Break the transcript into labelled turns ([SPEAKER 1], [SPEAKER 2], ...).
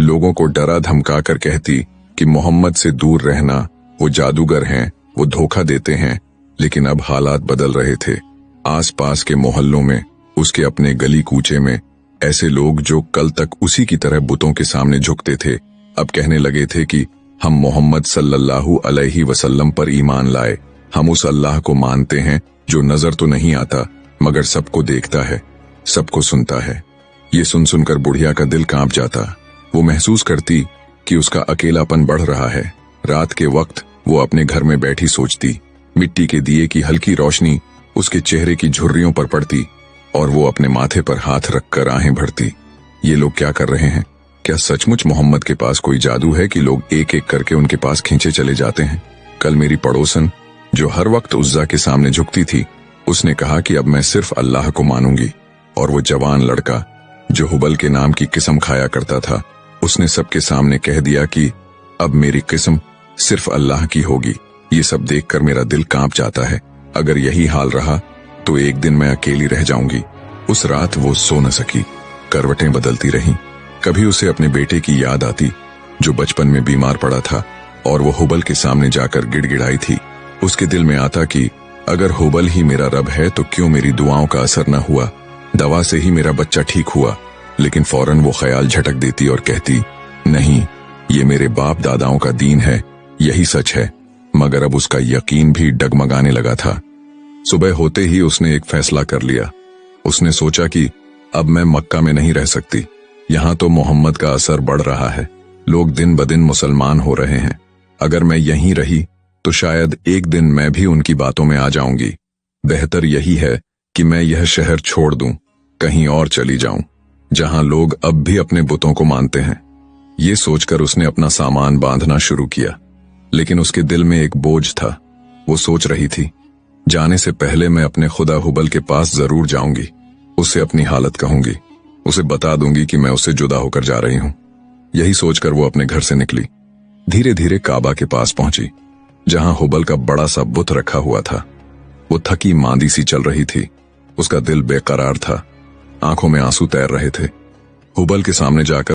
[SPEAKER 1] लोगों को डरा धमका कर कहती कि मोहम्मद से दूर रहना, वो जादूगर हैं, वो धोखा देते हैं। लेकिन अब हालात बदल रहे थे। आसपास के मोहल्लों में, उसके अपने गली कूचे में ऐसे लोग जो कल तक उसी की तरह बुतों के सामने झुकते थे, अब कहने लगे थे कि हम मोहम्मद सल्लल्लाहु अलैहि वसल्लम पर ईमान लाए। हम उस अल्लाह को मानते हैं जो नजर तो नहीं आता मगर सबको देखता है, सबको सुनता है। ये सुन सुनकर बुढ़िया का दिल कांप जाता। वो महसूस करती कि उसका अकेलापन बढ़ रहा है। रात के वक्त वो अपने घर में बैठी सोचती, मिट्टी के दिए की हल्की रोशनी उसके चेहरे की झुर्रियों पर पड़ती और वो अपने माथे पर हाथ रखकर आहें भरती। ये लोग क्या कर रहे हैं? क्या सचमुच मोहम्मद के पास कोई जादू है कि लोग एक एक करके उनके पास खींचे चले जाते हैं? कल मेरी पड़ोसन जो हर वक्त उज्जा के सामने झुकती थी, उसने कहा कि अब मैं सिर्फ अल्लाह को मानूंगी। और वो जवान लड़का जो हुबल के नाम की किस्म खाया करता था, उसने सबके सामने कह दिया कि अब मेरी किस्म सिर्फ अल्लाह की होगी। ये सब देखकर मेरा दिल कांप जाता है। अगर यही हाल रहा तो एक दिन मैं अकेली रह जाऊंगी। उस रात वो सो न सकी, करवटें बदलती रहीं। कभी उसे अपने बेटे की याद आती जो बचपन में बीमार पड़ा था और वो हुबल के सामने जाकर गिड़गिड़ाई थी। उसके दिल में आता कि अगर हुबल ही मेरा रब है तो क्यों मेरी दुआओं का असर न हुआ? दवा से ही मेरा बच्चा ठीक हुआ। लेकिन फौरन वो ख्याल झटक देती और कहती, नहीं, ये मेरे बाप दादाओं का दीन है, यही सच है। मगर अब उसका यकीन भी डगमगाने लगा था। सुबह होते ही उसने एक फैसला कर लिया। उसने सोचा कि अब मैं मक्का में नहीं रह सकती। यहाँ तो मोहम्मद का असर बढ़ रहा है, लोग दिन ब दिन मुसलमान हो रहे हैं। अगर मैं यहीं रही तो शायद एक दिन मैं भी उनकी बातों में आ जाऊंगी। बेहतर यही है कि मैं यह शहर छोड़ दूं, कहीं और चली जाऊं जहां लोग अब भी अपने बुतों को मानते हैं। ये सोचकर उसने अपना सामान बांधना शुरू किया। लेकिन उसके दिल में एक बोझ था। वो सोच रही थी, जाने से पहले मैं अपने खुदा हुबल के पास जरूर जाऊंगी। उससे अपनी हालत कहूंगी, उसे बता दूंगी कि मैं उससे जुदा होकर जा रही हूं। यही सोचकर वो अपने घर से निकली। धीरे धीरे काबा के पास पहुंची जहां हुबल का बड़ा सा बुत रखा हुआ था। वो थकी मांदी सी चल रही थी। उसका दिल बेकरार था, आंखों में आंसू तैर रहे थे। हुबल के सामने जाकर